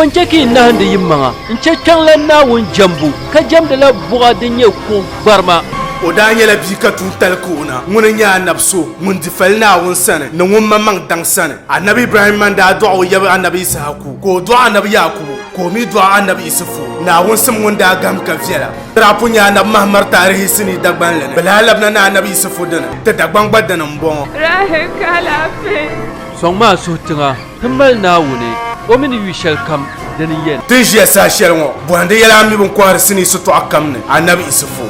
Poncheki nahandi yimanga nchekang la nawun jambu ka jamda la buga dinye ko barma o da nyela bi ka tun tal kuna mun nya nabso mun difal na won sane no mun mamang dang sane annabi ibrahim man da du'a ya annabi isaku ko du'a annabi yakub ko mi du'a annabi isufu na won sam mun da gam ka fiela rapu nya na mahmar tarihi sini dagban lene balalab na annabi isufu dana ta dagban badana mbon rahe kala fe songma sutinga himbal nawune o min wishal kam dani yen tijia sa shelmo bwande yala mi bon kwar sini sutu akamne annabi isufu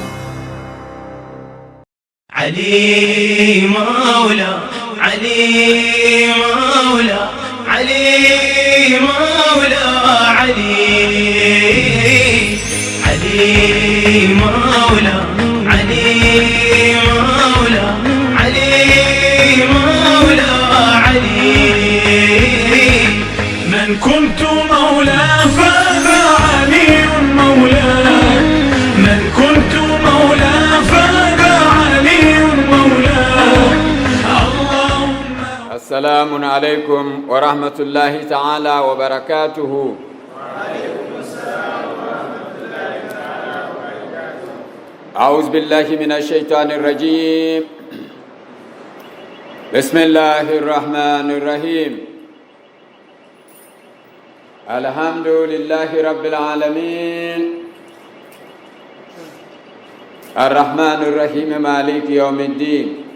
علي مولا علي مولا علي مولا علي علي مولا علي مولا علي مولا علي من كنت مولاه فذا علي مولاه من كنت مولاه فذا السلام عليكم ورحمة الله تعالى وبركاته. أعوذ بالله من الشيطان الرجيم. بسم الله الرحمن الرحيم. الحمد لله رب العالمين الرحمن الرحيم مالك يوم الدين.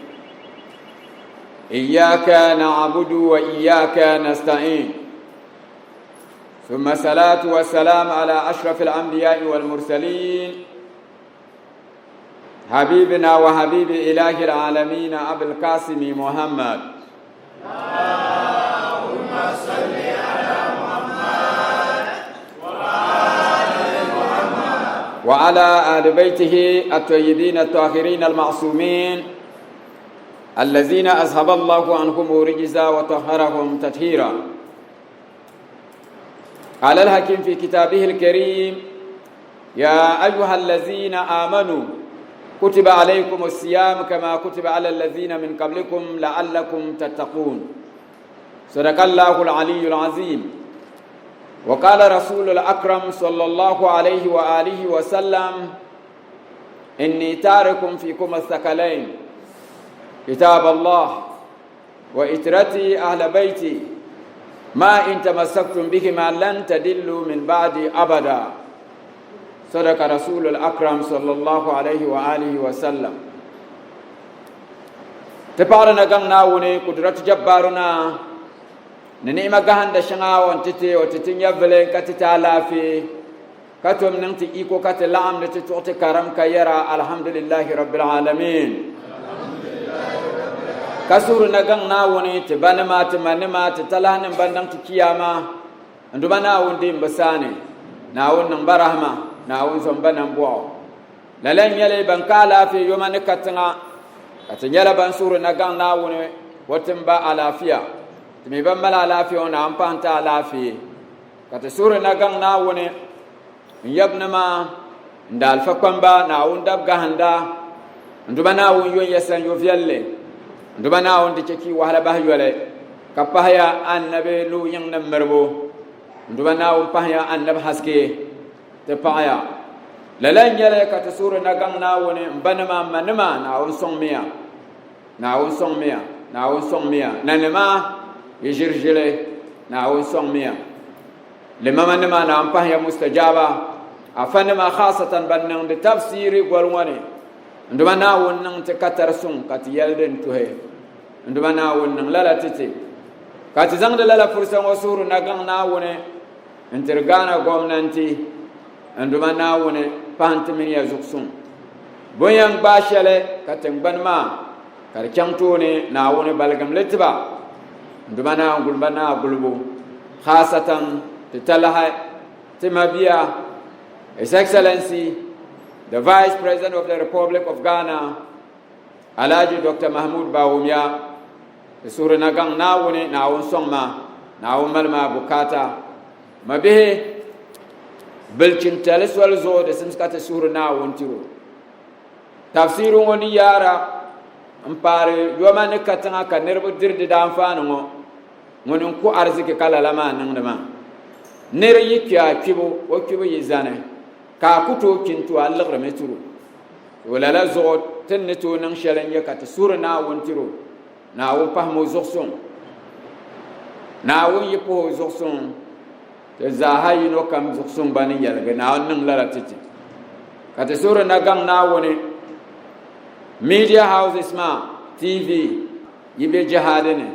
إياك نعبد وإياك نستعين. ثم الصلاة والسلام على أشرف الأنبياء والمرسلين حبيبنا وحبيب إله العالمين أبي القاسم محمد. اللهم صل على محمد وعلى آل بيته الطيبين الطاهرين المعصومين الذين أذهب الله عنهم الرجس وطهرهم تطهيرا. قال الحكيم في كتابه الكريم: يا أيها الذين آمنوا كتب عليكم الصيام كما كتب على الذين من قبلكم لعلكم تتقون. صدق الله العلي العظيم. وقال رسول الأكرم صلى الله عليه وآله وسلم: إني تارك فيكم الثقلين كتاب الله وإترتي أهل بيتي ما إن تمسكتم بهما لن تدلوا من بعد أبدا. صدق رسول الأكرم صلى الله عليه وآله وسلم. تبارنا قمنا وني قدرة جبارنا ننيما قهن دشنا وانتتي وتتين يفلين كتتالا في كتم ننتي إيكو كتلام نتتوتي كرم كيرا. الحمد لله رب العالمين. kasuru nagang nawuni tibanima timanima titalahanin bandang tikiyama nduma nawun dim basane nawun nang barahma nawun sombanan buo lalan yale bankala fi yomani katanga katanyala bansuru nagang nawuni wotimba alafiya timi bamala alafiya ona ampanta alafiya katasuru nagang nawuni yabnama ndal fakwamba nawun dab gahanda nduma nawun yon yasan yofiyalle nduma nawun dikeki wahala bahyole kapahya annabi lu yang namerbo nduma nawun pahya annab haske te paya lalan yale ka tasura nagang nawun banama manama nawun songmiya nawun songmiya nawun songmiya nanama yijirjile nawun songmiya lima manama nawun pahya mustajaba afanama khasatan banang de tafsiri golwani nduma nawun nang te katar sung kat yelden tuhe nduma nawun nang lala titi kat zang de lala fursa wasuru nagang nawune intergana gomnanti nduma nawune pant min ya zuksum boyang bashale kateng banma kar changtune nawune balgam letba nduma na gulbana gulbu khasatan titalaha timabiya His Excellency the Vice President of the Republic of Ghana, Alhaji Dr. Mahmoud Bawumia, Sura Nagang Nawune, Nawun Songma, Nawun Malma Bukata, Mabihe, Bilchin Teleswell Zo, the Simskata Sura Nawun Tiro. Tafsiru Oni Yara, Ampare, Yomani Katanga, Nerbu Dirdi Damfano, Mununku Arziki Kalalama, Nangama. nir yi kya kibo o kibo yi zane ka kuto kintu allagra meturu wala la zo tin ne to nan shelen ya kat sura na won tiro na won pahmo zokson na won yi po zokson te zahayi no kam zokson bani yalga na nan la titi kat sura na gang na woni media houses ma tv yibe jihadene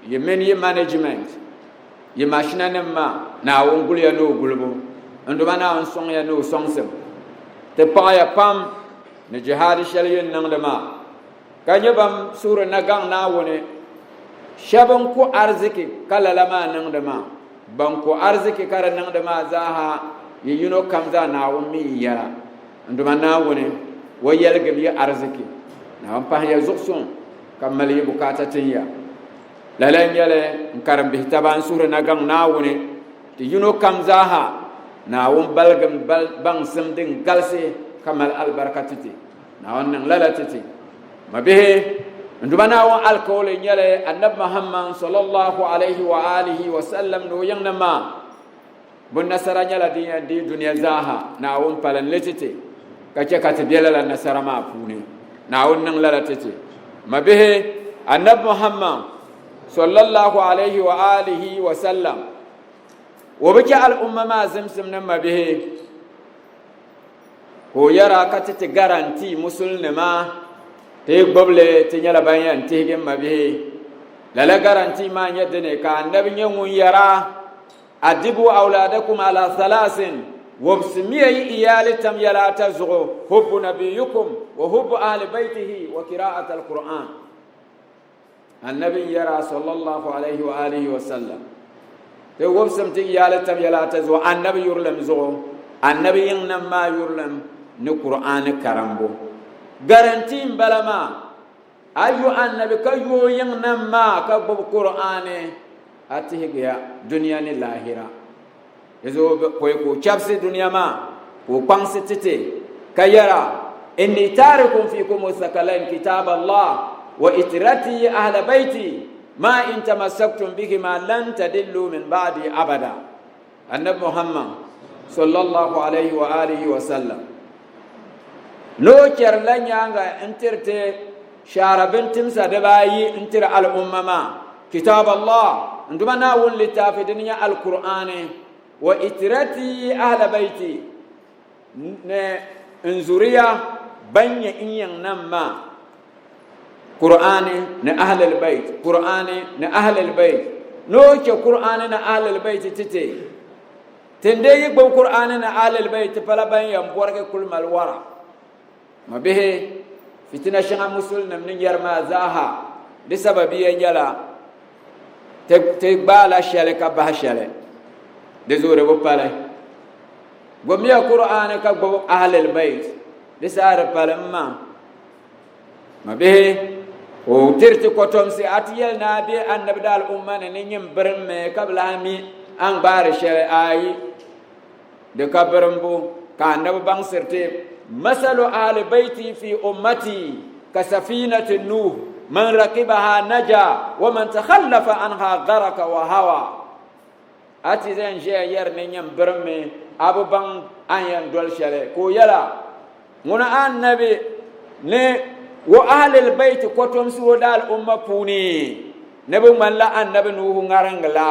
yi men yi management yi machine ma na won gulya no gulbo ando bana on song ya no songsem te paya pam ne jihad shaliyin nan da ma kanye bam sura na gang na woni shaban ku arziki kala lama nan da ma ban ku arziki kara nan da ma zaha yi yuno kamza na won mi ya ando bana woni wayel gabi arziki na on pa ya zuksun kamali bukata tinya lalan yale nkaram bi taban sura na gang na woni ti yuno kamza ha na won balgam bang samdin galse kamal albarakatiti na wannan lalatiti mabihe ndubana won alkawle nyale annab muhammad sallallahu alaihi wa alihi wa sallam no yang nama bun nasara nyala di dunya zaha na won palan letiti kace katibela la nasara ma puni na won nan lalatiti mabihe annab muhammad sallallahu alaihi wa alihi wa sallam وبكى الأمة ما زمزم نما به هو يرى كتت غارانتي مسلم ما تيقبل تنيلا بيان تيجم ما به لا غارانتي ما يدني كان نبي يوم يرى أدبوا أولادكم على ثلاث وبسميه إيالتم يلا تزغوا حب نبيكم وحب أهل بيته وقراءة القرآن النبي يرى صلى الله عليه وآله وسلم te wobsam ti yala tam yala ta zo annabi yurlam zo annabi yin nan ma yurlam ni qur'an karambo garanti balama ayu annabi kayo yin nan ma ka bob qur'an atihiya dunya ni lahira yazo ko chapsi dunya ma ko pangsi tite kayara inni tarikum fikum musakalan kitab allah wa itrati ahla baiti ما إن تمسكتم بهما لن تدلوا من بعد أبدا النبي محمد صلى الله عليه وآله وسلم لو كر لن يانغا انترت شاربن تمسا دباي انتر الأمما كتاب الله عندما ناول لتافدنيا القرآن وإترتي أهل بيتي انزوريا بني إن نما قرآن أهل البيت قرآن أهل البيت نوك قرآن أهل البيت تتي تندي يقبل قرآن أهل البيت فلا بين يمبورك كل ما الورا ما به فتنة شنع مسلم من يرمى زاها بسبب ينجلا تقبال الشالك بهشالك دزور ببالي قمي قرآن كقبل أهل البيت لسار بالما ما به o tirti kotom si atiyel na de annabi dal umma ne nyim berme kabla mi an bare shere ayi de kabrembo ka annabi bang sirte masalu ahli baiti fi ummati ka safinati nuh man rakibaha naja wa man takhallafa anha gharaka wa hawa ati zan je yer ne nyim berme abu bang ayan dol shere ko yala muna annabi ne wa ahlul bait kotom su dal umma puni nabi man la annabi nuhu ngarangala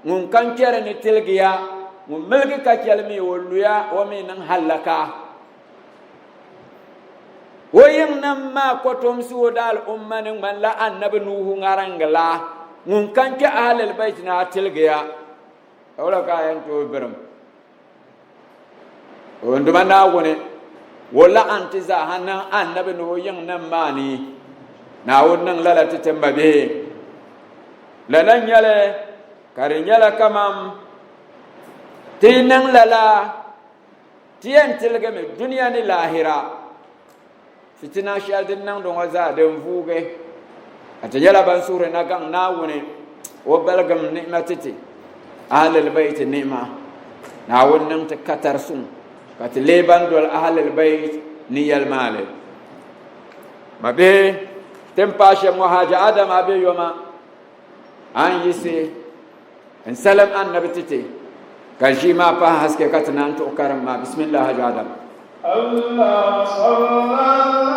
mun kan kere ni tilgiya mun melgi ka kelmi woluya wa min halaka wayin nan ma kotom su dal umma ni man la annabi nuhu ngarangala mun kan ke ahlul bait na tilgiya wala ka yan to biram wondu mana wone wala antiza hanan annabi no yin nan mani na wannan lalata tambabe lanan yale karin yala kamam tinan lala tiyan tilga me duniya ni lahira fitina shadin nan don waza dan fuge ata yala ban sura na gan na wune wa balgam ni'matati ahlul bait ni'ma na wannan ta katar sun kat leban dol ahlul bait ni yal male mabe tempashe muhaja adam abe yoma an yisi n salam annabi tɩ ka ʒɩ maa pa haske ka tɩ na n tʋg karem maa bismillah haj adam Allah sallallahu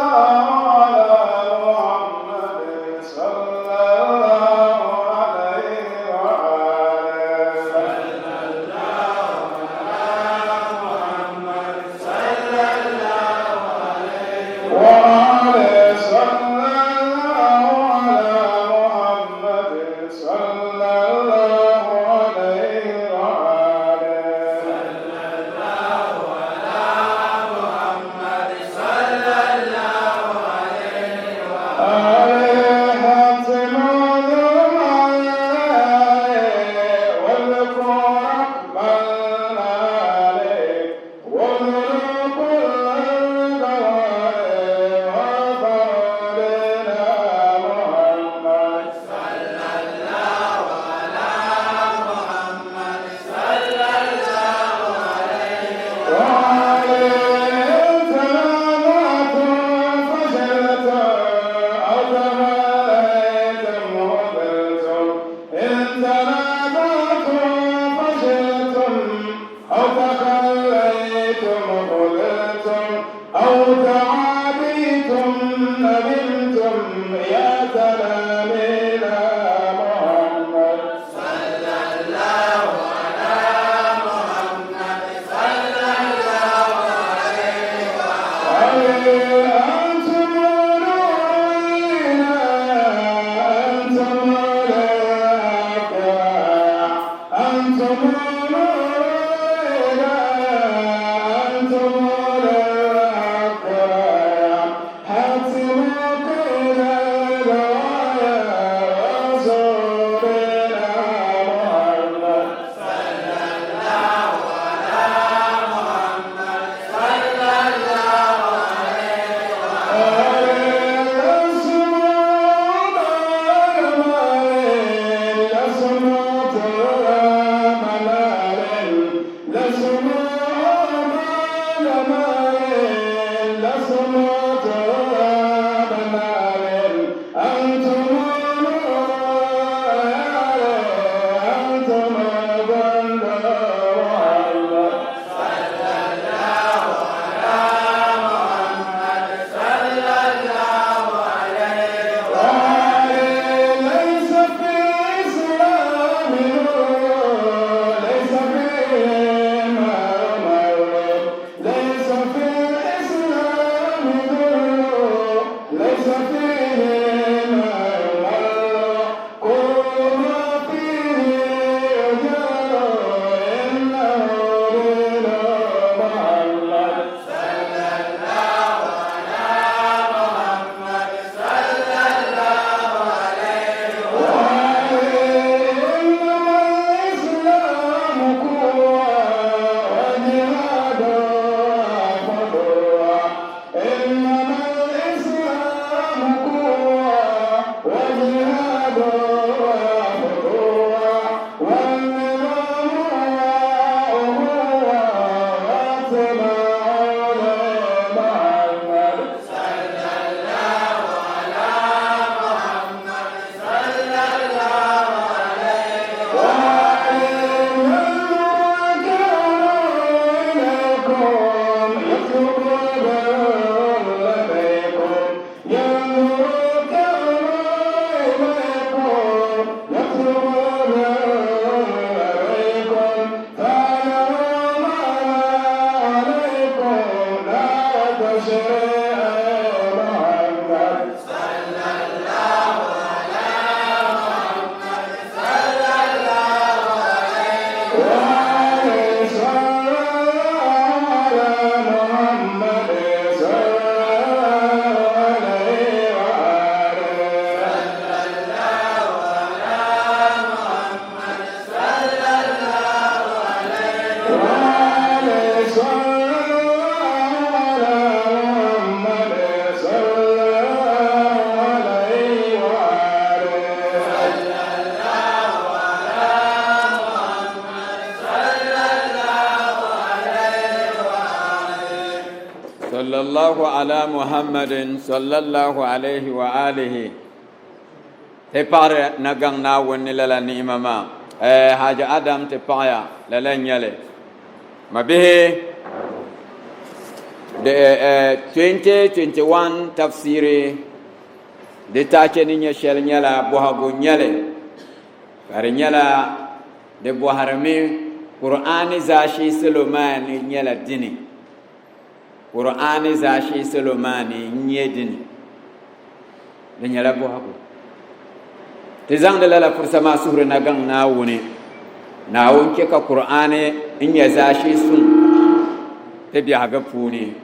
sallallahu ala muhammadin sallallahu alaihi wa alihi te pare na gang na woni la ni'ma ma haja adam te paya la la nyale mabihe de 2021 tafsiri de take ni nyeshel nyala bohago nyale kare nyala de boharami qur'ani zashi sulumani nyala dini qur'ani zashi sulumani nyedini de nyala bohago te zangde la fursa ma suhre na gang na woni na wonke ka qur'ani in ya zashi sun te biya ga puni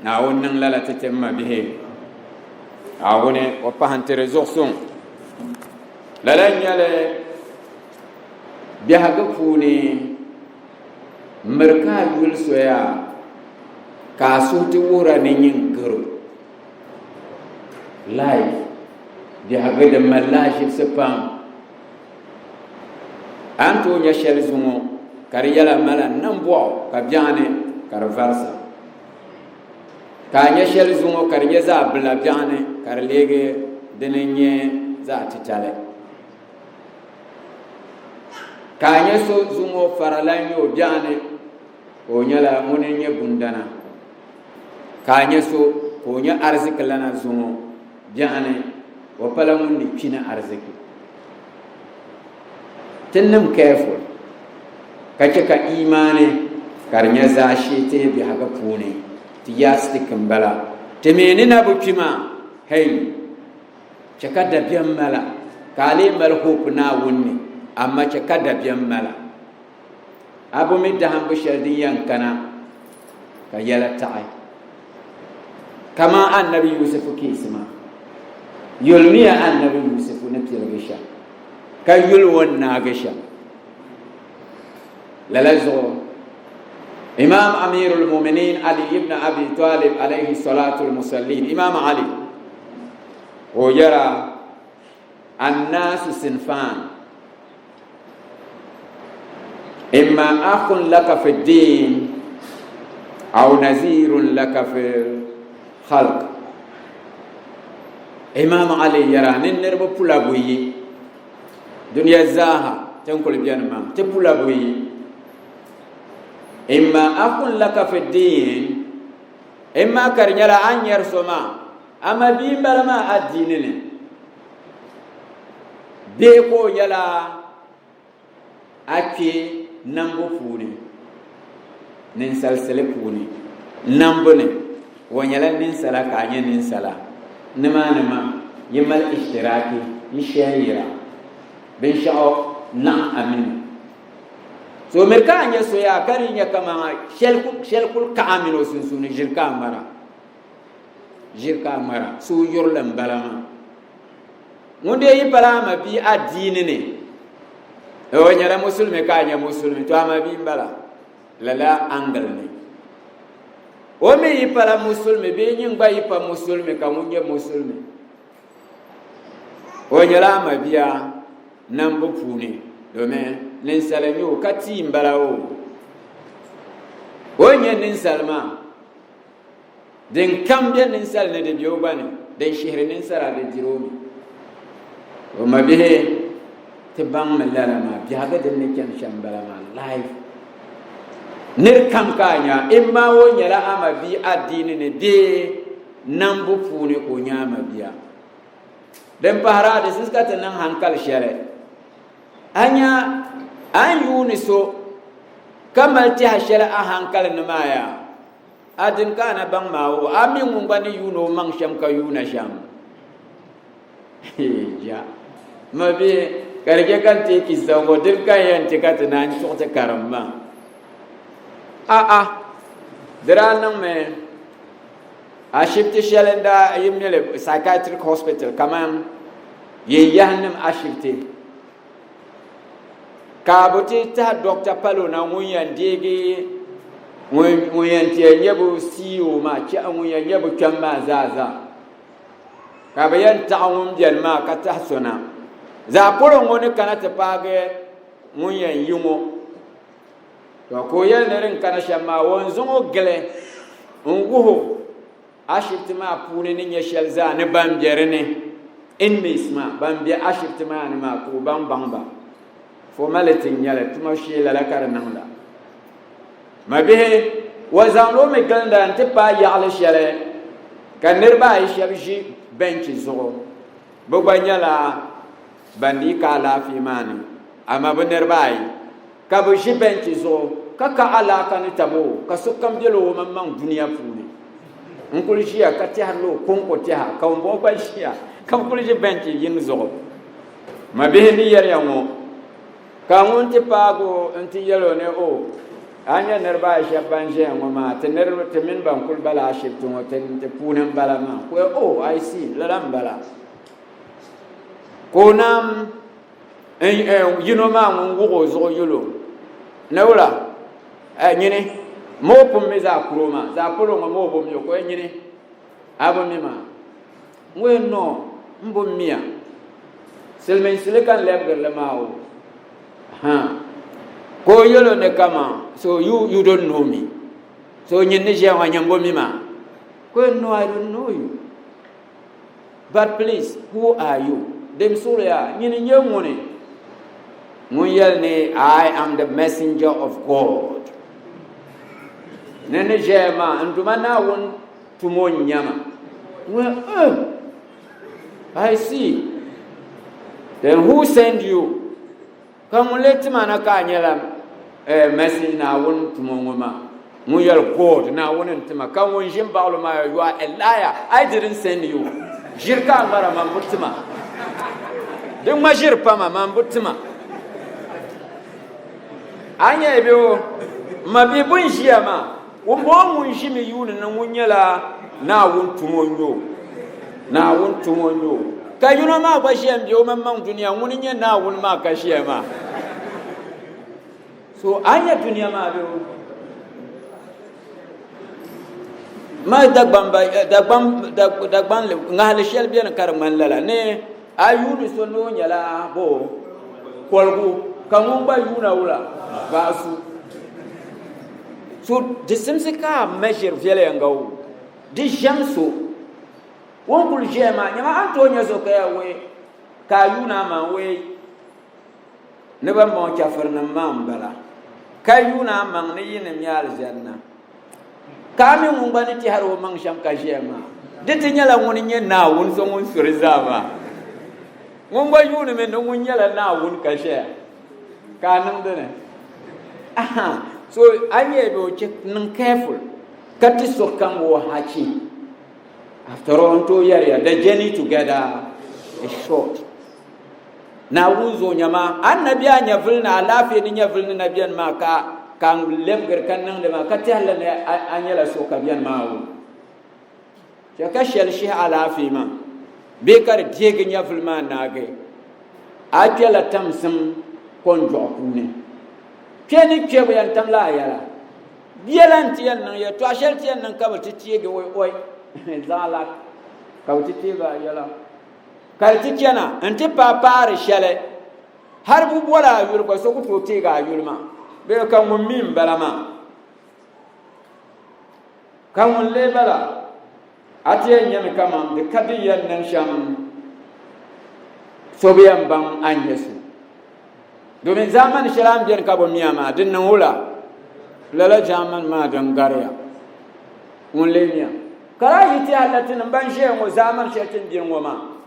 na wonnan la ta temma bihe a woni o pahantere zoksun la nyale biya ga puni merka yul soya ka suti wura ni yin garo live biya ga da mallashi sepam anto nya shel zumo kari yala mala nambo ka biane kar varsa ka nya shel zumo kari nya za bla biane kar lege denenye za titale ka nya so zumo faralanyo biane o nyala monenye bundana ka nya so ko nya arzikalana zumo biane wa palamun ni pina arziki tinnam careful kace ka imani karnya zashi te bi haga pune ti yasti kambala te menina bukima hey chaka da biyan mala kale mal hopna wonni amma chaka da biyan mala abu mi da hambu shardiyan kana ka yala ta'i kama annabi yusuf kisma yulmiya annabi yusuf na tilgisha kayul wonna gasha lalazo imam amirul mu'minin ali ibn abi talib alayhi salatu al-musallin imam ali o yara الناس صنفان إما أخ لك في الدين أو نذير لك في الخلق إمام علي يرى ننرب بلابوي دنيا زاها تنقل بيانما تبلابوي إما أخ لك في الدين إما كرنيلا أن يرسما أما بيمبرما الدينين beko yala ake nambo puni nin salsale puni nambo ne wanyala nin sala kanya nin sala nima yimal ishtiraki yishayira bin sha'o na amin so merka anya so ya karinya kama shelkul ka amino sun jirka mara su yurlan balama munde yi palama bi adini ne o nyara musulmi ka nya musulmi to ama bi mbala lala angal ne o me yi pala musulmi be nyin ba yi pa musulmi ka munye musulmi o nyara ma biya nambo puni do me len salami o kati mbala o nya nin salma den kambia nin sal ne de biyo bane den shihri nin sara de jiromi وما به تبان ملالا ما بياغا دني كان شامبلا ما لايف نركم كانيا اما ونيلا اما بي ادين ني دي نامبو فوني كو نياما بيا دم بارا دي سيسكات نان هانكال شيره انيا ان يونسو كما تي هشلا هانكال نمايا ادن كان بان ماو امي مونغاني يونو مان شام كا يونا شام ja mabe karge kan te ki zango dirka yan te ka tanan to ta karamma dira nan me a shifti shalenda yimnele psychiatric hospital kaman ye yahnam a shifti ka bote ta doctor palo na munyan dege munyan te nyebu CEO ma ci munyan nyebu kamba zaza ka bayan ta'awun jalma ka tahsuna za poro ngone kana te page munyan yimo to ko yan rin kana shamma wonzo gele nguho ashiftima puni ni nyeshel za ne bambere ne in misma bambia ashiftima ne ma ko bambamba fo maletin yala tuma shela la karnanga mabihe wazanlo me ganda ante pa yagle shele kan nirba ay shabji bench zo bo banyala bandi ka la fi mani ama bo nirba ay ka bo shi bench zo ka ala kan tabo ka sukam jelo mamman duniya funi nkul shia ka ti hallo konko ti ha ka mbo ba shia ka nkul shi bench yin zo mabihe ni yar yango ka ngun ti pago anti yelo ne o anya nerba shabanje ngoma tener temin ban kul bala shibtu ngoten te punem bala ma ko oh I see lalam bala konam yino ma ngugo zo yulo nawla nyini mo pum me za kroma za polo mo bom yo ko nyini abo mi ma ngwe no mbom mia selmen silekan lebger le mawo ha ko yolo ne kama so you don't know me so nyenne je wa nyambo mi ma ko no I don't know you but please who are you dem surya nyine nyemone mun yel ne I am the messenger of God nene je ma nduma na won tumo nyama well I see then who sent you kamuleti mana ka nyela message na won tumongoma muyal God na won ntima kan won jin bawlo ma you are a liar I didn't send you jirka mara mambutima din majir pama mambutima anya ebe mabi bun shiyama won bo mun shimi yuni na munyala na won tumonyo ka yuno ma ba shiyam biyo mamman duniya won nya na won ma ka shiyama so anya dunia ma be ma dagban le ngale shel bien kar man lala ne ayunu so no nyala bo kolgu kamun ba yuna wula basu so disimsika measure vele ngau di jamso won kul jema nyama antonya so kaya we ka yuna ma we ne ba mo chafarna mambala kayuna mang ne yin myal janna kami mun bani ti haro mang sham ka jema dete nyala ngoni nye na won so ngun surizama mun ba yunu men ngun nyala na won ka she kanam dene aha so anye do check nan careful kati so kan wo hachi after all to yare the journey together is short na wuzo nyama annabi anya vilna lafi ni nya vilna nabiyan ma ka kan lebgar kan nan da ma ka ta halal anya la so ka biyan ma wu ya ka shel shi alafi ma be kar diege nya vilma na ge ajala tamsam kon jo kune keni kebe yan tamla yala bielan tiyan nan ya to ashel tiyan nan ka ba tiege oy zala ka tiege yala kalti kena ante papare shele har bu bola yul ko so ko to tega yulma be kan mun min balama kan mun le bala ate nyam kama de kadiyan nan sham sobiyan ban anyesu domin zaman shalam bien ka bo miyama din nan wula lala zaman ma dangariya mun le miya kala yiti halatin ban she mo zaman shetin bien woma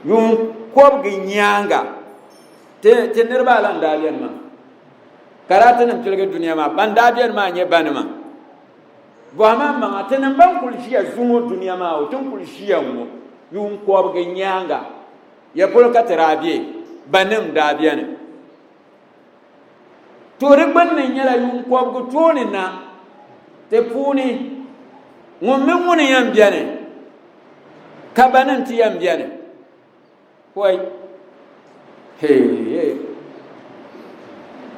yun kobgi nyanga te nirba lan dabiyan ma karatan am tilga duniya ma ban dabiyan ma nye banama bo ma ma tanan ban kulshiya zumo duniya ma o tun kulshiya mo yun kobgi nyanga ya polka tarabiye banam dabiyan to ribban ne nyala yun kobgo toni na te puni ngommen woni yam biyane kabanan ti yam biyane koy hey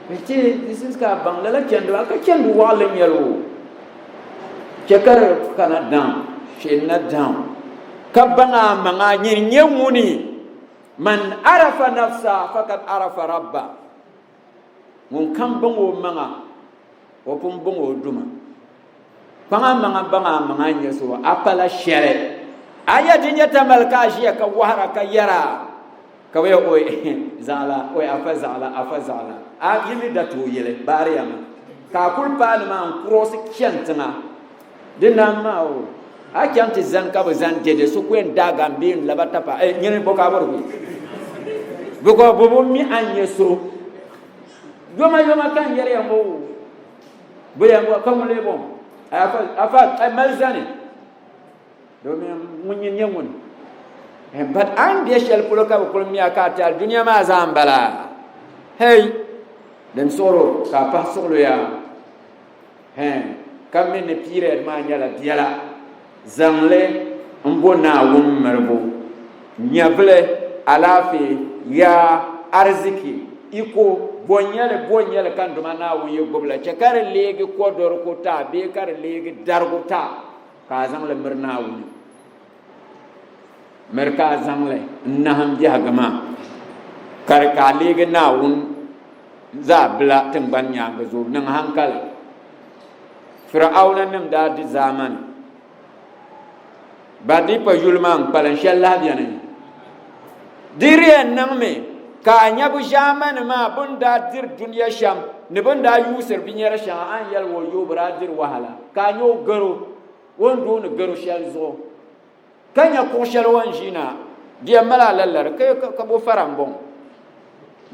this is ka banglala kendo aka kendo wala nyalo chekar kana down shinna down kabanga manga nyemuni man arafa nafsa fakat arafa rabba mun kan bango manga o pum bango duma banga nyeso apala shere aya dinya tamal ka shi ka wahara ka yara ka we oi zala oi afa zala a yimi da to yele bari yama ka kul pa ma an cross kyantina dinna ma o a kyanti zan ka zan dede su kwen daga mbin labata pa nyene boka borbi boko bobo mi anye so yoma kan yere yambo boya mo kan le bon afa malzani do mi munyin nyangun but an dia shel puloka ko mi akata dunya ma zambala hey dem soro ka pa solo ya kam ne pire ma nyala diala zangle mbona wum marbo nyable alafi ya arziki iko bonyele kan duma na wuye gobla ce kar legi ko dor ko ta be kar legi dargo ta ka zangle mirna wuye merka zangle naham jahagama kar ka legi na wun za bla tin banya ga zo nan hankali fir'auna nim da di zaman badi pa yulman palan shalla biyanin diriyan nan me ka nyabu jaman ma bunda dir dunya sham ne bunda yusir binyar sha an yal wo yo bradir wahala ka nyo garo wondo ne garo shal zo kanya ko shal wan jina dia mala lallar kay ka bo faram bon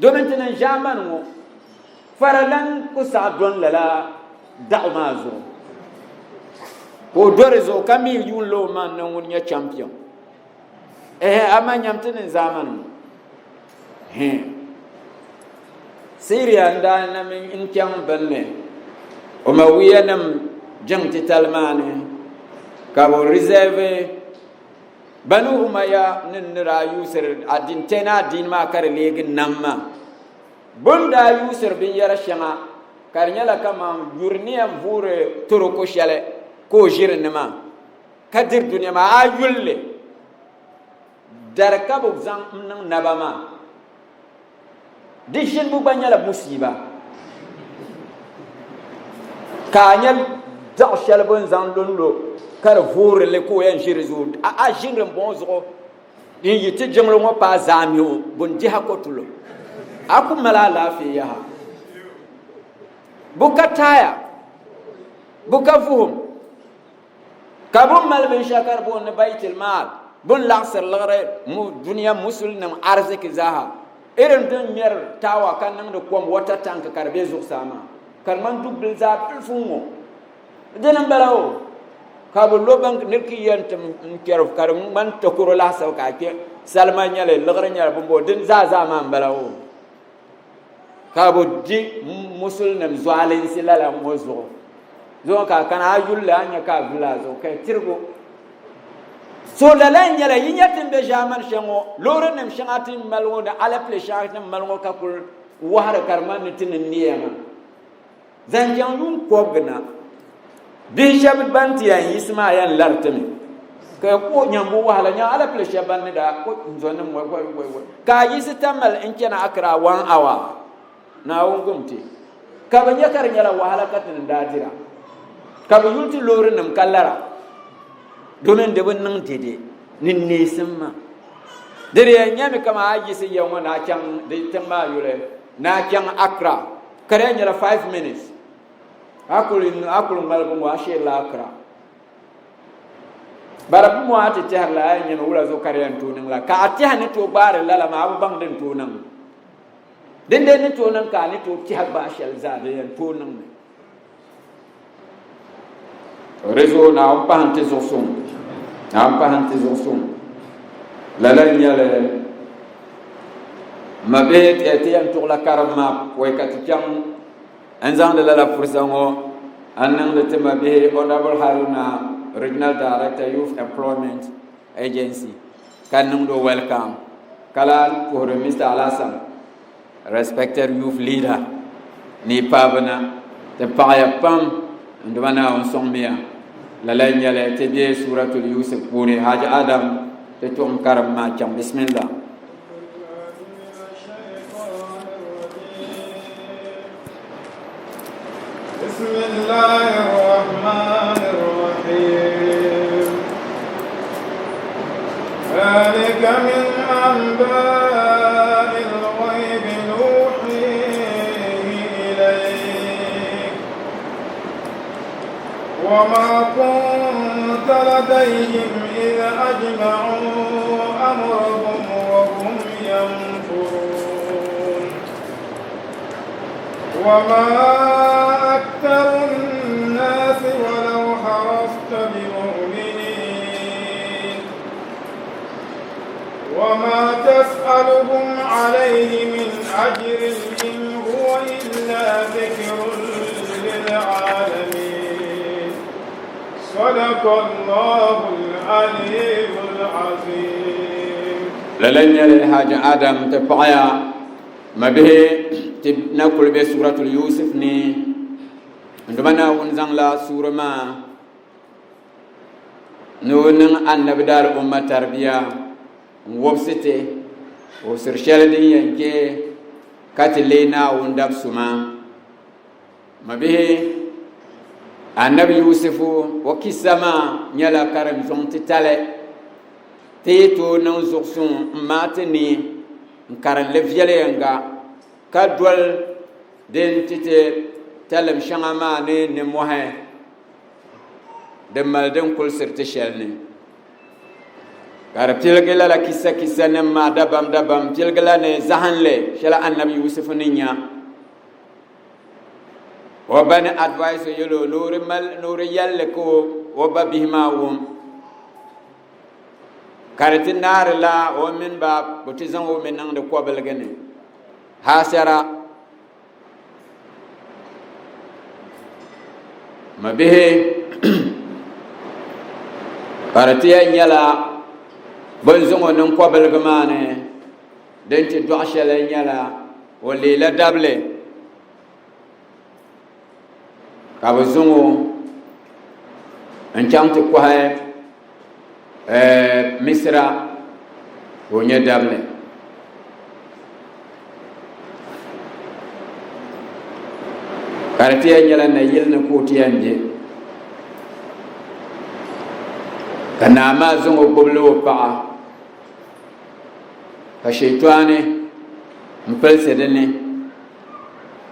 domin tinan jaman mo faralan ku sa don lala da'ma zo ko dore zo kami yun lo man nan won ya champion amanyam tinin zaman Syria nda na min in kyam banne o ma wiyanam jangti talmane ka bo reserve banu umaya nin ra yusir adin tena din ma kar legin namma bunda yusir bin yara shanga kar nyala kama yurniyam vure toro ko shale ko jirnima kadir dunya ma ayulle dar kabu zan nan nabama dishin bu banyala musiba kanyal da shalbon zan londo kar vore le ko yan shirizu a jinren bonzo din yiti jenglo mo pa zamio bon jiha kotulo aku mala lafiya bukataya bukafuhum kabum mal bin shakar bon baitul mal bun laksar lagare mu duniya musul nam arziki zaha irin dun mer tawa kan nan da kom wata tanka karbe zuk sama karman dubbil za filfungo dinan balawo kabu loban nirki yantam kerf karum man to kuro la saw ka ke salman nyale lagare nyale bumbo din za man balawo kabu di musul nam zwalin silala mozo zo ka kana ayulla anya ka vilazo ka tirgo so la lan yala yinyatin be jaman shango lore nem shangatin malwo da alaple shangatin malwo ka kul wahar karman tin niyama zanjan yun kogna bi shabit banti ya isma yan lartami ka ko nyambo wahala nya alaple shaban da ko zonin wai ka yisi tamal in kana akra 1 hour na wungumti ka banya kar nyala wahala katin dadira ka bu yulti lore nem kallara domin da wannan dede nin ne simma dare nyami kama aji sai yawa na kan da tamma yure na kan akra kare nyara 5 minutes akul malbu wa she la akra barabu mu ati tahar la yin wura zo kare an tunin la ka ati hani to bare lala ma abu bang din tunan din den ni tunan ka ni to ti ba shal za da yan tunan rezo na on pa hante zo sum lala nyale mabet etian to la karma ko katikam anzan de la fursango annan de mabe honorable Haruna regional director youth employment agency kanum do welcome kala ko Mr. Alasan respected youth leader ni pabana te paya pam ndwana on sombia lala nyale te bi suratul yusuf puri haja adam te tum karam ma cham bismillah bismillahir rahmanir rahim ذلك من أنباء وما كنت لديهم إذ أجمعوا أمرهم وهم ينفرون وما أكثر الناس ولو حرصت بمؤمنين وما تسألهم عليه من أجر إن هو إلا ذكر للعالمين صدق الله العلي العظيم. للن الحاج آدم تبقى ما به نقول بسورة يوسف ني عندما ونزل لا سورة ما نون أن نبدأ أمة تربية وبسته وسرشال دي ينكي كاتلينا وندب سما ما به النبي يوسف وكسما نيلا كرم زونت تالي تيتو نوزوكسون ماتني نكارن لفيالي ينغا كادول دين تيتي تلم شنغما نموهي دمال دين كل سرتشالني كارب تلقلا لا كيسا نما دبام تلقلا ني زهن لي شلا النبي يوسف نينيا وبني ادفايس يلو نور يلكو وببهما وم كارت النار لا ومن باب بتزن ومن نند كوبل غني حاسرا ما به كارت يلا بنزون ونن كوبل غمانه دنت دوشل يلا وليلا دبله كابزونو انشانت كوهاي مصر وني دابله كارتيا نيلا نيل نكوتيانجي كنا ما زونو ببلو با كشيطاني مبلسدني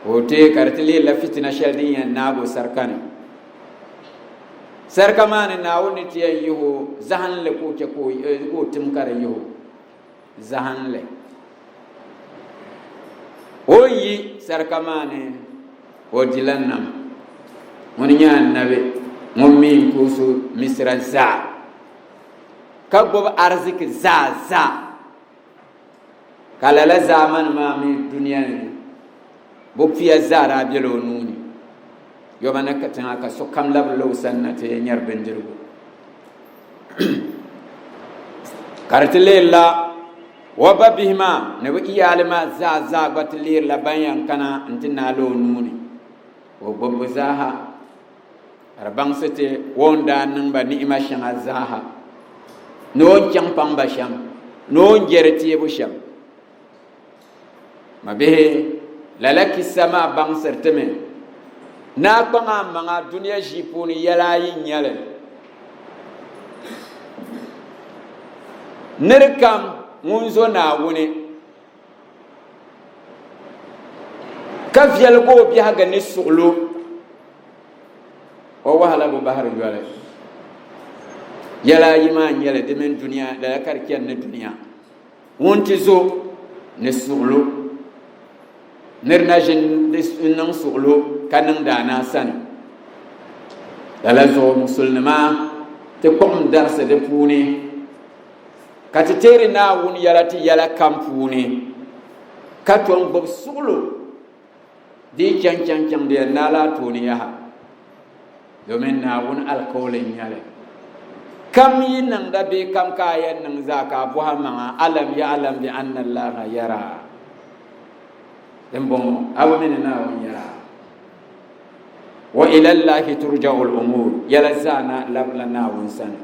wote kartili la fitina shaldi yan nago sarkane sarkamane na woni tiya yuhu zahan le ko ke ko tim kare yuhu zahan le oyi sarkamane o dilannam woni nyan nabe mummi kusu misra za kagob arzik za kala la zaman ma mi dunya ni bopia zara bielo nuni yobana katanga ka so kam lab lo sannate nyar bendirgo kartile la wababihima ne wi iyalima za batlir la bayan kana antina lo nuni wo bobo zaha arbang sete wonda nan ba ni imashan zaha no kyam pamba sham no jereti bu sham mabehe lalaki sama bang serteme na banga manga dunia jipuni yala yinyale nerkam munzo na woni ka fiel go bi haga ni suglu o wahala bo bahar yale yala yima nyale de men dunia la karkian ne dunia wonti zo ne suglu nirnajin nan suglo kanin dana sani dala zo musulma te kom darsa de puni katiteri na wun yarati yala kampuni katon bob suglo di chan de nala tuni ya domin na wun alkolin yale kam yinan da be kam kayan nan zaka buhama alam ya alam bi anna allaha yara dembon awamina wonyara wa ila allahi turja'u al-umur yala zana lablana wonsan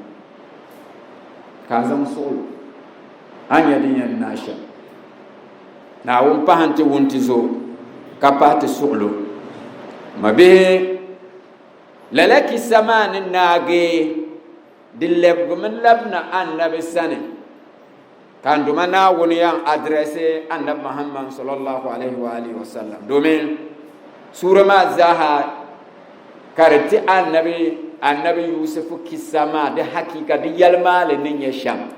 kazam sul anya dinya nasha na won pahanti wonti zo kapati sulu mabe lalaki samanin nage dilleb gumen labna annabi sane kan duma na woni yan adresse annabi Muhammad sallallahu alaihi wa alihi wasallam domin sura ma zaha karti annabi annabi yusuf kisama de hakika de yalmale nin ya sham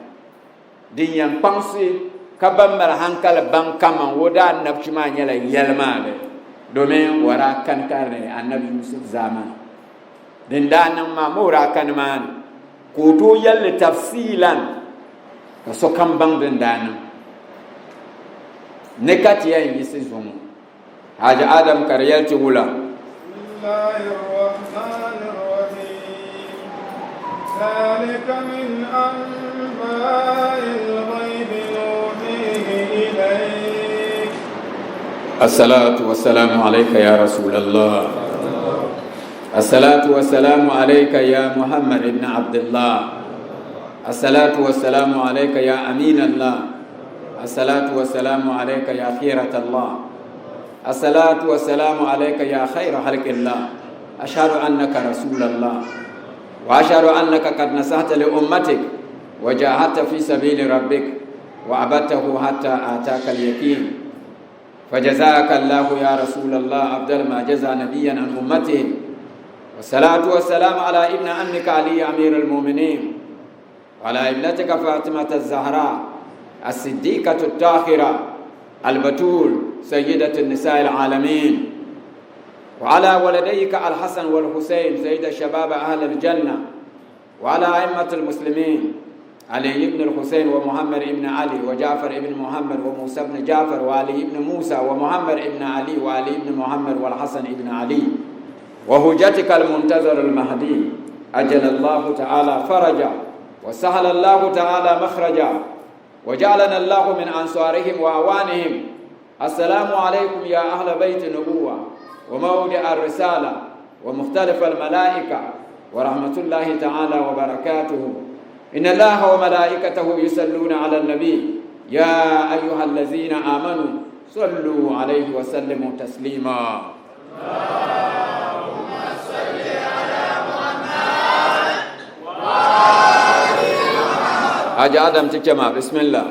din yan pansi ka bamar hankal ban kama woda annabci ma nyala yalmale domin wara kan karne annabi yusuf zaman din danan ma mura kan man ko to yalle tafsilan ka so kan bang din danan ne katiya yi sai zumu haja adam karyalti wula ذلك من أنباء الغيب نوحيه إليك الصلاة والسلام عليك يا رسول الله الصلاة والسلام عليك يا محمد بن عبد الله الصلاة والسلام عليك يا أمين الله الصلاة والسلام عليك يا خيرة الله الصلاة والسلام عليك يا خير خلق الله أشهد أنك رسول الله وأشهد أنك قد نصحت لأمتك وجاهدت في سبيل ربك وعبدته حتى آتاك اليقين فجزاك الله يا رسول الله أفضل ما جزى نبيا عن أمته والصلاة والسلام على ابن عمك علي أمير المؤمنين وعلى ابنتك فاطمة الزهراء الصديقة الطاهرة البتول سيدة النساء العالمين وعلى ولديك الحسن والحسين سيد الشباب أهل الجنة وعلى أئمة المسلمين علي بن الحسين ومحمد بن علي وجعفر بن محمد وموسى بن جعفر وعلي بن موسى ومحمد بن علي وعلي بن محمد والحسن بن علي وهجتك المنتظر المهدي أجل الله تعالى فرجا وسهل الله تعالى مخرجا وجعلنا الله من أنصارهم وأعوانهم السلام عليكم يا أهل بيت النبوة وموضع الرسالة ومختلف الملائكة ورحمة الله تعالى وبركاته إن الله وملائكته يصلون على النبي يا أيها الذين آمنوا صلوا عليه وسلموا تسليما اللهم صل على محمد وآل محمد حاج آدم تجمع بسم الله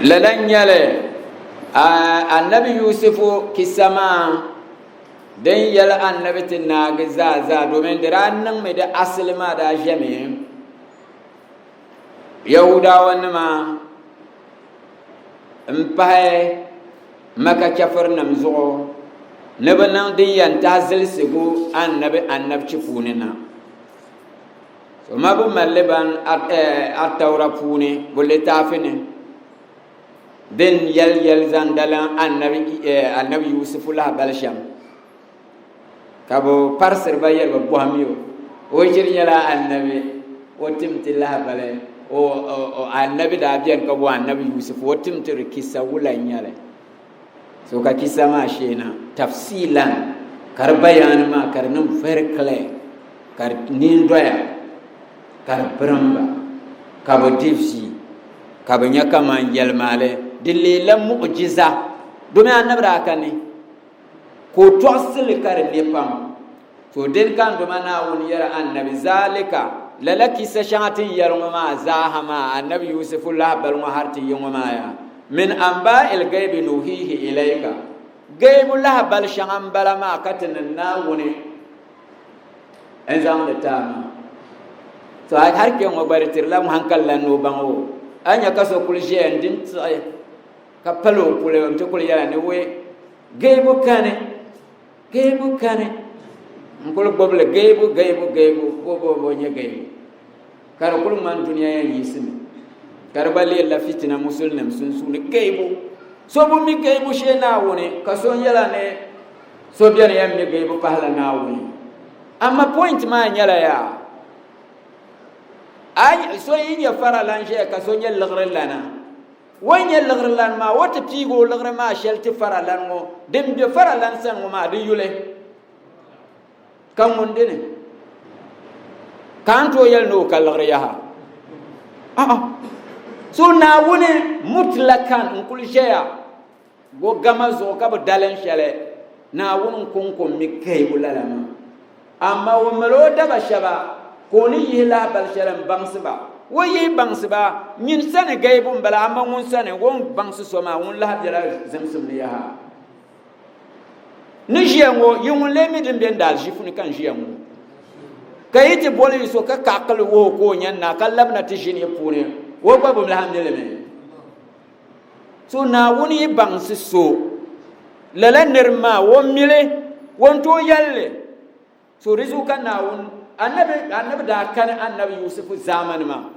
lalan yale annabi yusufu kisama den yal annabi tinna gaza domin da ranan mai da aslima da jami yahudawan ma mpae maka kafir nam zo nabanan din yan tazil sigo annabi cifunina so mabu maliban at tawra funi bulle tafini den yal zandalan annabi yusuf la balsham kabo parsir bayel ba bohamiyo o jirnyala annabi o timtila bale o annabi da biyan kabo annabi yusuf o timtir kisa wulan yale so ka kisa ma shena tafsilan kar bayan ma kar nan very clear kar nin doya kar bramba kabo divsi kabo nyaka man yelmale dalilan mu'jiza domin annabi aka ne ko tosil kar ne pam to den kan do mana woni yara annabi zalika lalaki sa shatin yarma ma zahama annabi yusuf la bal ma harti yuma ya min amba il gaibi nuhihi ilayka gaibu la bal shangam bala ma katin na woni en zam da tama to ai har ke mo baritir lam hankallan no bango anya kaso kulje ndin tsaye kapalo kule mtukule yala ne we geibu kane ngolo boble geibu bo nye geibu karo kul man dunya ya yisimi karo bali la fitina musulnim sun geibu so bu mi geibu she na woni kaso yala ne so biya ne yamme geibu pahla na woni amma point ma nyala ya ay so yinya fara lan she kaso nyal lagre lana wanya lagrelan ma wata tigo lagre ma shelti faralan mo dem de faralan san ma de yule kam mun dene kanto yel no kal lagre ya so na woni mutlakan kul shaya go gama zo ka ba dalen shele na woni kon mi kay ulalama amma wo melo da ba shaba ko ni yila bal shalam bangsba wo yi bangs ba nyin sane gaibun bala amma ngun sane won bangs so ma won la jala zamsum ne ya ni jiango yun le mi din ben dal jifu ni kan jiango kayiti boli so ka kakal wo ko nyan na kalabna ti jini pune wo ba bum alhamdulillah so na woni yi bangs so lala nirma won mile won to yalle so rizuka na won annabi da kan annabi yusuf zaman ma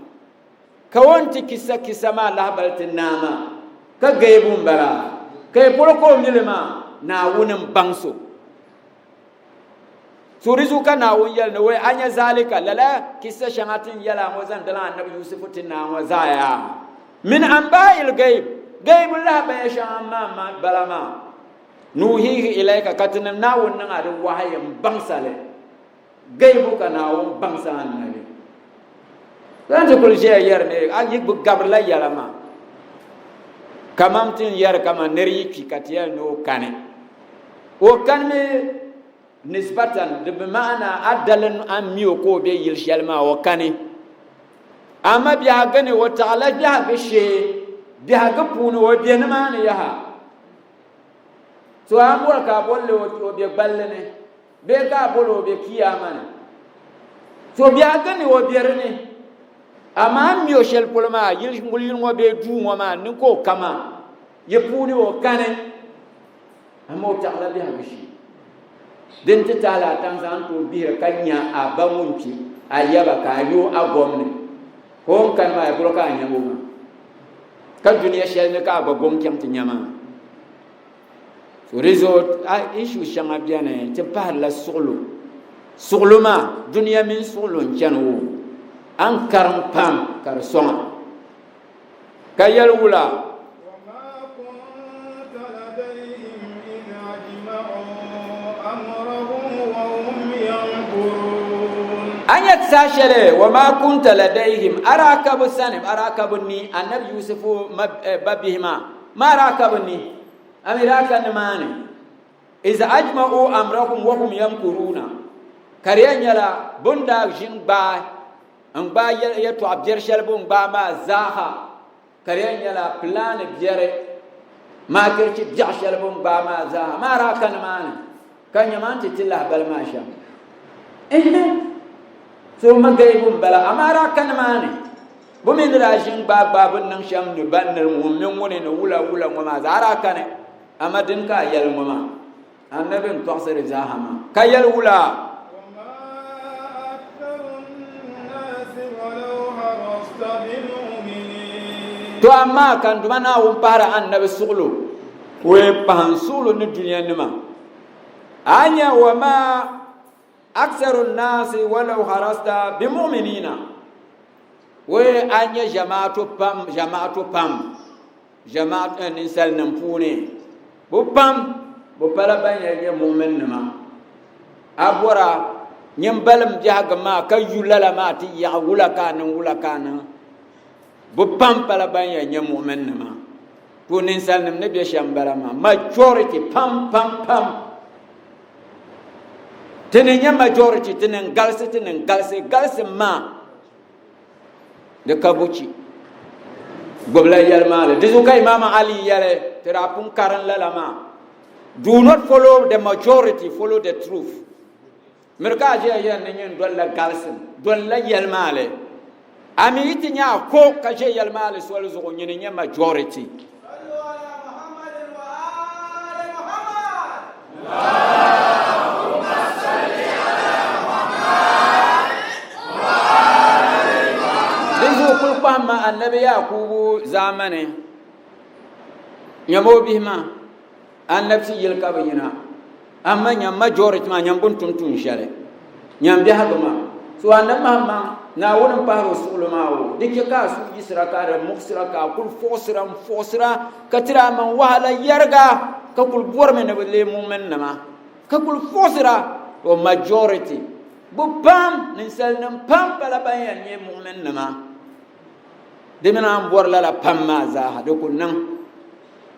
ka wonti kisa ma labaltin nama ka gaibun bara kai porko milima na wunin bangso so rizuka na won yal ne wai anya zalika lala kisa shangatin yala wazan dala annabi yusuf tin na wazaya min anba'il gaibul la ba shamma ma balama nuhihi ilayka katana na wannan adin wahayin bangsale gaibu kana won bangsa annabi dan kul je yer ne ayi bu gabla yalama kamam tin yer kama neri ki katiya no kane o kanme nisbatan de maana adalan ammiyo ko be yil shalma o kane amma biya gane wa ta'ala biya be she biya ga punu o be na maana yaha so amur ka bolle o be ballene be ka bolo be kiyamane so biya gane o be rene amma miyo shel polma yil ngulil ngo be du ngoma ni ko kama ye puni o kane amma o ta'ala biya be she den ta tala tan san to biya kanya abamunci ayaba ka yo agomne ko kan ma ko ka nyamu ka duniya shel ne ka ba gom kyam ti nyama so resort a issue shanga biane te par la suglu ma duniya min suglu nchanu an karam pam kar soma kayal wula anyat sashele wama kunta ladaihim arakabu sanim arakabuni annabi yusufu babihima ma arakabuni amiraka namani iza ajma'u amrahum wa hum yamkuruna kariyanyala bunda jingba amba ya to abjer shalbu ba ma zaha kariyanyala plan bjere ma kirci jahshalbu ba ma zaha ma araka namani kanyamanti tillah bal masha so magaibun bala amara kan mane bumin rajin babun nan sham ni bannar mu'min woni no wula ngoma zara kane amadin ka yal ngoma annabin tafsir zahama kayal wula to amma kan dumana won para annabi suglu we pansulu ni duniya nima anya wama أكثر الناس ولو خرجت بمؤمنين وأن جماعة نسال نمفوني ببام ببلا بين مؤمن نما أبورا نيمبلم جاك ما كيولا ما تيا ولا كان ببام بلا بين مؤمن نما تو نسال نمنبي شامبلا ما majority pam tenenya majority tenen galse ma de kabuci gobla yalmale dizuka imam ali yale terapun karan lalama do not follow the majority, follow the truth. Mereka aja ya nenyen dolla galsen dolla yalmale ami itinya ko kaje yalmale swal zo nyenenya majority. Kulpama annabi yakubu zamane nyamo bihima annabsi yelka bayina amma nyam majority ma nyam buntum tun share nyam bi haduma so annab mamma na wonum paro sulumawo dikka ka su yisra ka da muksira ka kul fosira katira man wahala yarga ka kul borme ne le mu'min nama ka kul fosira to majority bu pam nin salnam pam bala bayan ye mu'min nama demina ambor la pamma za hado kunnan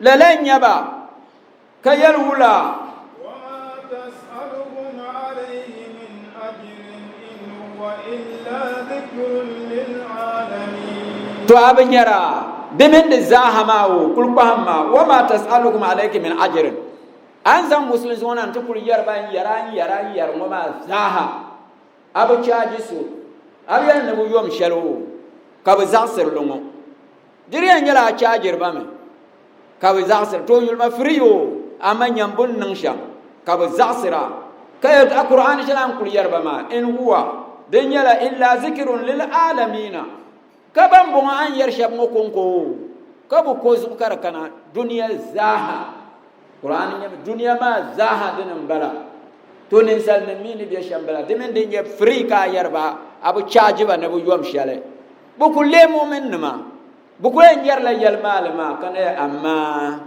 lalan yaba kayal wula wa tas'aluhum alayhi min ajrin in huwa illa dhikrun lil alamin to abin yara bimin da zahamawo kulqahma wa ma tasalukum alayki min ajrin an zan musulmi wannan ta kuriyar ban yara ma zaha abu caji su abu yan nabu yom shalo ka ba zaksir lungo diriyan yala cajir ba me ka ba zaksir to yulma friyo amma nyambun nan sha ka ba zaksira kai alquran shalan kuriyar ba ma in huwa dan yala illa zikrun lil alamin ka ban bu an yarshab mo konko ka bu ko zukar kana duniya zaha qur'an ya duniya ma zaha dinan bala to nin sal na mini be shambala demen de nye free ka yarba abu charge ba na bu yom shale bu ku le mu'min ma bu ko yar la yal malama kana amma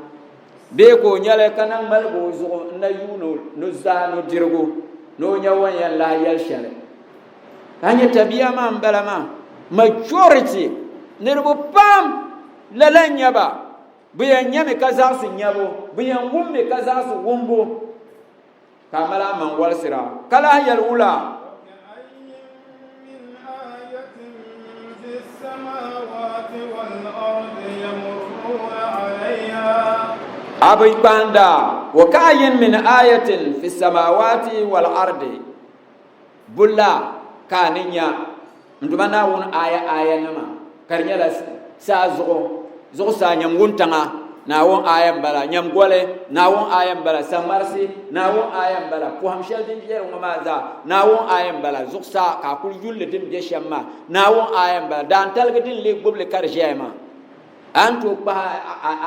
be ko nyale kana mal go zo na yuno no zano dirgo no nyawan ya la yal shale kanya tabia ma mbala ma majority nirbu pam lalanya ba buyan nyame kaza su nyabo buyan wumme kaza su wumbo kamala man walsira kala yal ula abai banda wa kayin min ayatin fi samawati wal ardi bulla kaninya ndumana won aya nama karnya la sa zo sa nyam wuntanga na won ayam bala nyam gole na won ayam bala samarsi na won ayam bala ko hamshal din je ngoma za na won ayam bala zuksa ka kul yulle dim je shamma na won ayam bala dan talga din le goble kar jema anto pa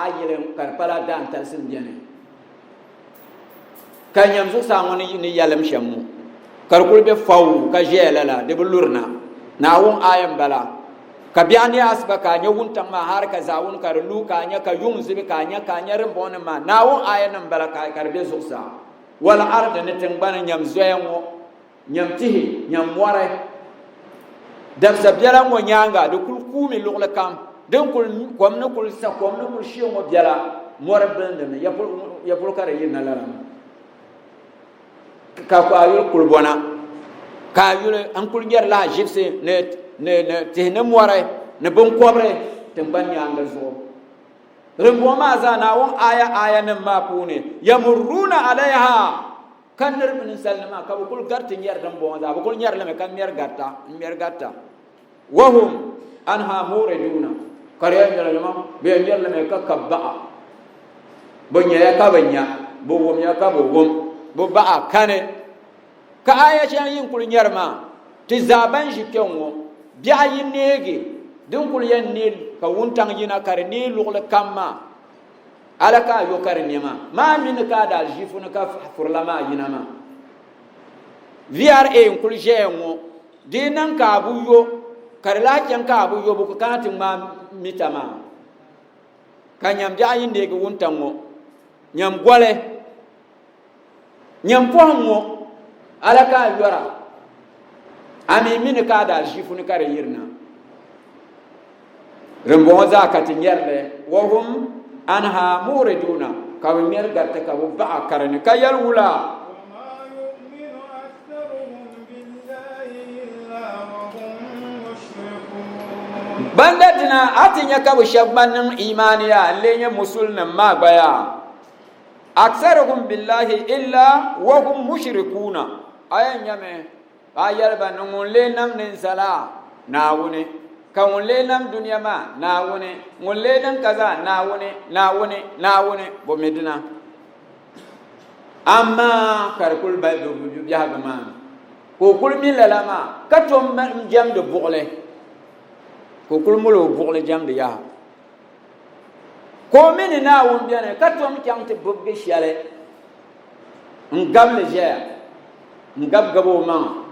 ayele kar pala dan tal sin jene kanyam zuksa ngoni ni yalam shammu kar kul be faw ka jela la de bulurna na won ayam bala ka biani asba ka nya wuntan ma har ka zawun kar lu ka nya ka yung zibi ka nya rin bonin ma na won ayan bala ka karbe zuksa wal ard ne tingbana nyam zoyengo nyam tihi nyam ware dab sabyala ngo nyanga de kul kumi lugla kam den kul komna kul sa komna kul shiyo ngo byala mora bende ne yapul kare yin na laram ka ko ayul kul bona ka yule an kul ger la jipse ne tihne moore ne bon kobre temban nyanga zo rembo ma za na won aya ne ma pune yamuruna alaiha kanir bin sallama ka kul gartin yar dan bon za kul nyar le kan mer gatta wa hum anha muriduna kariya nyar ma be nyar le ka kabba bonya ya ka banya bo wom ya ka bo wom bo ba kane ka aya chan yin kul nyar ma ti zaban shi kenwo biya yin nege din kul yan ne ka wuntang yina kar ne lugla kamma alaka yo kar ne ma min ka da jifu ka furlama yina ma VRA kul jengo dinan ka bu yo kar la kan ka bu yo bu ka tin ma mitama kanyam biya yin nege wuntang mo nyam gole nyam pohango alaka yora ami min ka da jifu ni kare yirna rembo za ka tinyerle wa hum anha muriduna ka mer gatta ka ba karani kayal wula bandatina atinya ka shabban imaniya lenya musulna magbaya aksaruhum billahi illa wa hum mushrikuna ayan yame ayar ba nungun le nam nin sala na wune kan wule nam duniya ma na wune wule dan kaza na wune bo medina amma karkul ba do ya ga ma ko kul min la ma katom jam de bugle ko kul mulo bugle jam de ya ko min na wun biane katom kyam te bobbe shiale ngam le je ngab gabo ma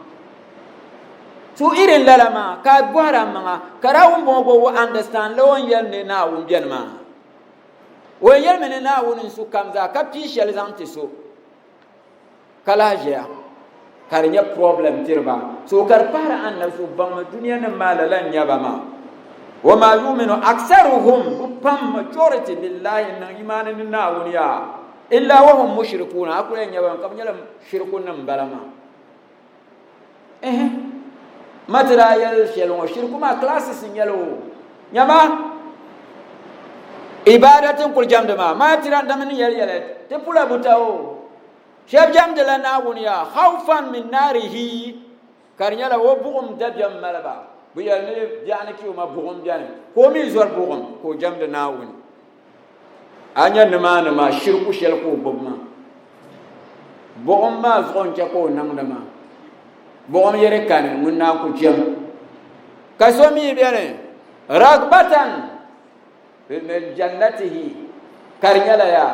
tu irin lalama ka gwara manga karawun bobo understand lawon yelne na wun bian ma wo yelme na wun su kamza ka pishel zanti so kala jea karinya problem tirba so kar para an na su ban duniya na malalan yaba ma wa ma yu'minu aktsaruhum pam majority billahi na imanin na wun ya illa wa hum mushrikuna akulen yaba kam nyalam shirkun nan balama matira yal shelon shirku ma classes yalo nyama ibadatin kul jamde ma tiran damin yele te pula butao sheb jamde la nawun ya khawfan min narihi karnyala wo bugum dabyam malaba bu yel ne jani ki ma bugum jani ko mi zor bugum ko jamde nawun anya ma shirku shel ko bobma bugum ma zon cha ko nangdama bugum yere kan mun na ko jam kasomi bene ragbatan min jannatihi karnyala ya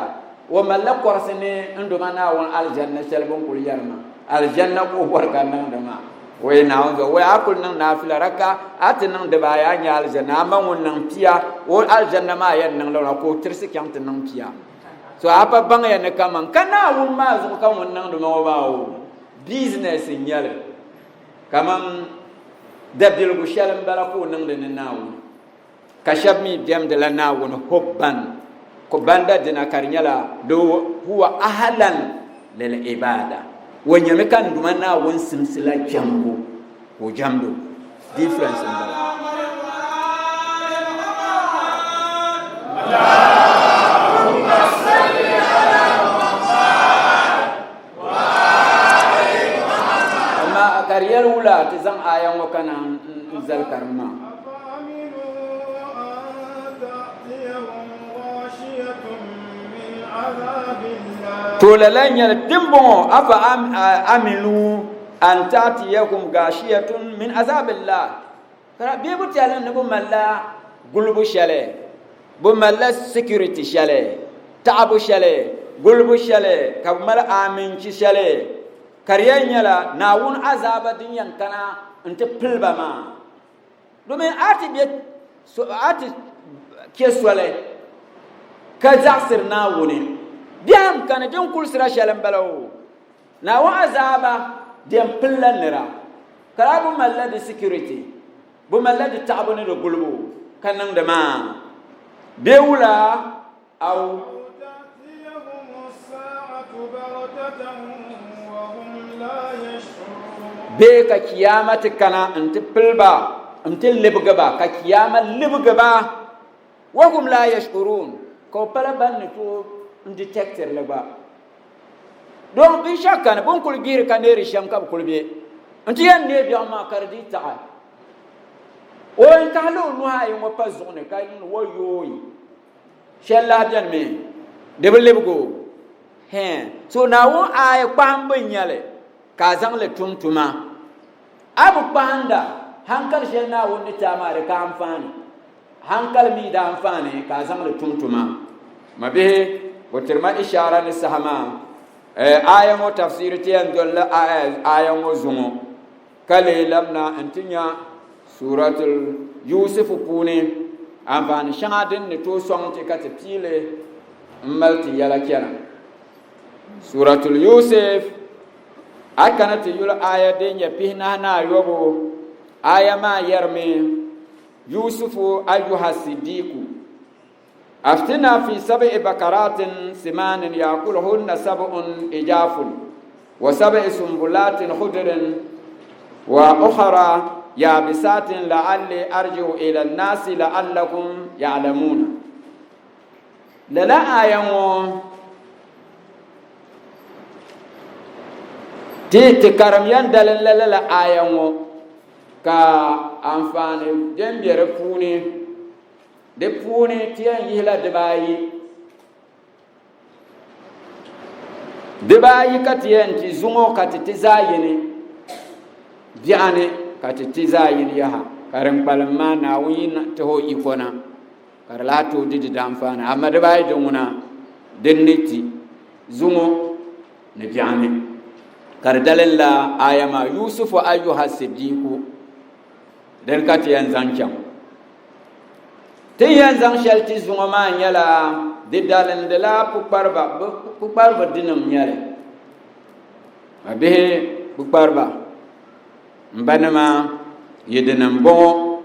wa malak qorsene nduma na won aljanna selbon kul yarma aljanna ko warka nan dama we na on we akul nan nafila raka atnan de baya nya aljanna ma won nan piya o aljanna ma yan nan la ko tirsi kyam tan nan piya so apa banga ya ne kaman kana won ma zo kan won nan duma ba o business nyale kaman dabdil go shalam bala ko nan de nawo kashab mi dem de la nawon hubban ko banda dina karnyala do huwa ahlan lil ibada wonyame kan duma nawon simsila jambo o jamdo difference in that Allahumma salli ala Muhammad wa ali Muhammad ma karyal wula tizan ayan wa kana zal karma tolalan yal dimbo afa amilu an tatiyakum gashiyatun min azabillah kara bibu talan ne bu malla gulbu shale bu malla security shale taabu shale gulbu shale kabmal amin ci shale kariyan yala nawun azaba din yankana inte pilba ma domin ati be so ati keswale ka jaxir nawuni diam kana jin kul sira shalam balaw na wa azaba diam pillan nira karabu malla de security bu malla de ta'abuni do gulbu kanang de ma bewula aw be ka kiyamati kana anti pilba anti libga ba ka kiyama libga ba wa hum la yashkurun ko pala ban to detector la ba donc bi shakkan bon kul gir kaneri sham kab kulbe anti yan ne bi amma kardi ta'a o en talo no hay mo pa zone kay wo yoy shella bian me de belebgo he so na wo ay pambe nyale ka zang le tumtuma abu panda hankal shella wonni tamare ka amfani hankal mi da amfani ka zang le tumtuma mabe وترما اشاره للسهما ايه مو تفسير تي اندل ايه مو زمو كلي لمنا انتنيا سوره يوسف بوني انفان شادن نتو سونتي كاتبيله ملتي يلا كيانا سوره يوسف اكنت يول ايه دين يبينا نا يوبو ايه ما يرمي يوسف ايها الصديق أفتنا في 7 بقرات سمان يأكلهن 7 إجاف و7 سنبلات خضر وأخرى يابسات لعلي أرجع إلى الناس لعلكم يعلمون للا آيامو تكرم يندل للا آيامو كا أنفاني جنبي رفوني de puni tiyan yihla debayi katiyan ti zungo katiti zayini biane katiti zayini yaha karin palma na wina to ikona karla to didi damfana amma debayi dunguna denniti zungo ne biane kardalen la ayama yusufu ayyuha siddiqu den katiyan zancham tiyan zang shalti zungo ma nyala de dalen de la pukparba dinam nyale abe pukparba mbanama yedenam bo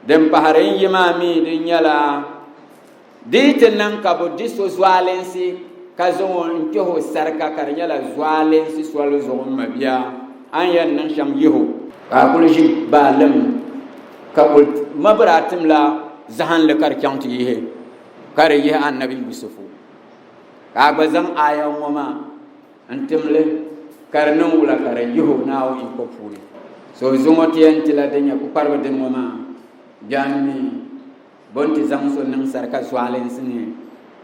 dem paharen yimami de nyala de nan kabo diso zwalensi kazo nkeho sarka kar nyala zwalensi swalo zo mabia an yan nan sham yeho ka kulji balam ka kul mabratim la zahan le kar kyang ti he kar ye annabi yusufu ka ba zan ayan wama antimle kar nan wula kar yuhu nawo in ko furi so zungo ti antila denya ku parba den wama janni bonti zang so nan sarka swalen sini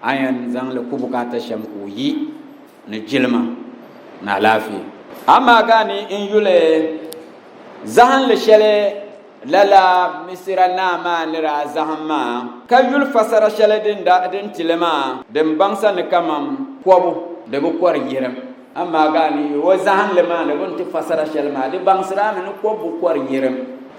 ayan zang le kubuka ta sham ko yi ni jilma na lafi amma gani in yule zahan le shele lala misira nama nira zahama ka yul fasara shele din tilema den bangsa ne kamam kobu de bu kwar yiram amma gani wo zahan le ma ne bonti fasara shele ma de bangsira ne kobu kwar yiram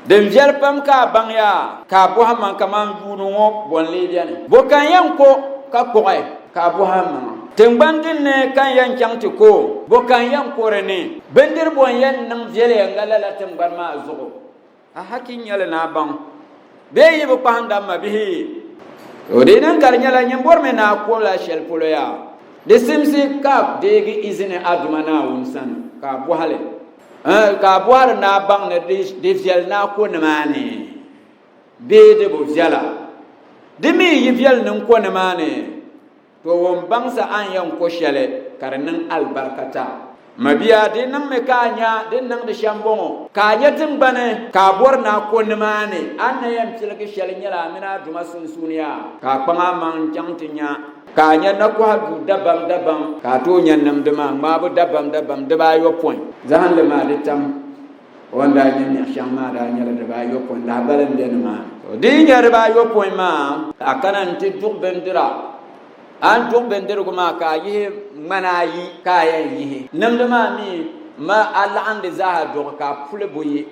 den jerpam ka bangya ka bu hamman kaman junu ngo bon le diane bo kan yanko ka koy ka bu hamman tengbandin ne kan yan chanti ko bo kan yan korene bendir bon yan nan jele ngala tengban ma zugo a hakin yala na bang be yi bo panda ma bihi o de nan kar nyala nyambor me na ko la shel polo ya de simsi kap de gi izine aduma na unsan ka bo hale ka bo har na bang ne de fiel na ko ne mane be de bo fiala de mi yi fiel nan ko ne mane to won bangsa an yan ko shele karnan albarkata mabiya din nan me kanya din nan da shambon kanya tin bane ka borna ko nimane an ne yam tilga shele nyala mina duma sun suniya ka kpanga man jantinya kanya na ko hadu dabam ka to nyan nam duma ma bu dabam da ba yo point zahan le ma de tam wanda nyen ya shamma da nyala da ba yo point da balan de ma di nyar ba yo point ma akanan ti duk bendira an tuk bender kuma ka yi mana yi kayan yi namda ma mi ma Allah an da za do ka fule boye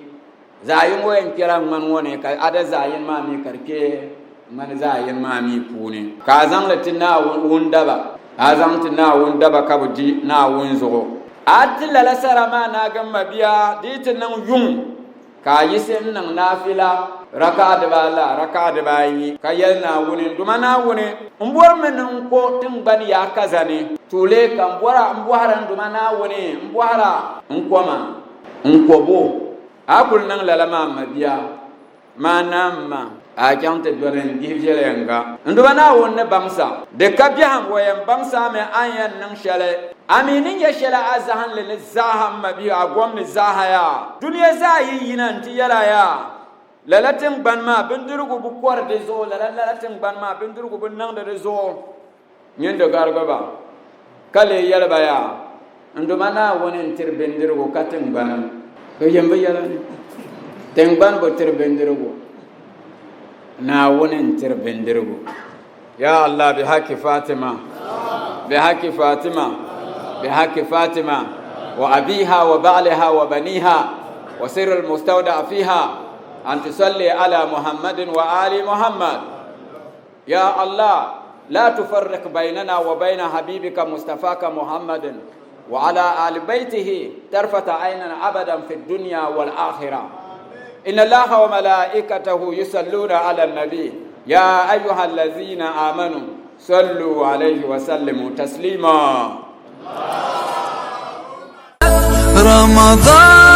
zayin wayan kira man wone ka ada zayin ma mi karke man zayin ma mi puni ka zan latin na wunda ba azam tin na wunda ba ka budi na wun zo atilla la sarama na ga mabiya ditin nan yun ka yi sen nan nafila raka da bayi ka yalna wuni dumana wuni mbor men ko tin ban ya kazane tule kan mbwara dumana wuni mbwara nkoma nkobo akul nan lalama mabiya manamma a jante doren givjelenga ndumana wonne bamsa de kabya woyen bamsa me ayan nan shale aminin ya shala azahan le zaham mabiya gwamni zahaya duniya zayi yinan ti yala ya lalatin banma bindirgu bu kwar de zo lalatin banma bindirgu bu nan da zo nyin da gargaba kale yalba ya ndumana wonen tir bindirgu katin ban ko yamba yala ni ten ban bo tir bindirgu na wonen tir bindirgu ya allah bi haki fatima bi haki fatima bi haki fatima wa abiha wa ba'liha wa baniha wa sirr al mustawda fiha أن تصلي على محمد وآل محمد يا الله لا تفرق بيننا وبين حبيبك مصطفاك محمد وعلى آل بيته طرفة عيننا أبدا في الدنيا والآخرة إن الله وملائكته يصلون على النبي يا أيها الذين آمنوا صلوا عليه وسلموا تسليما رمضان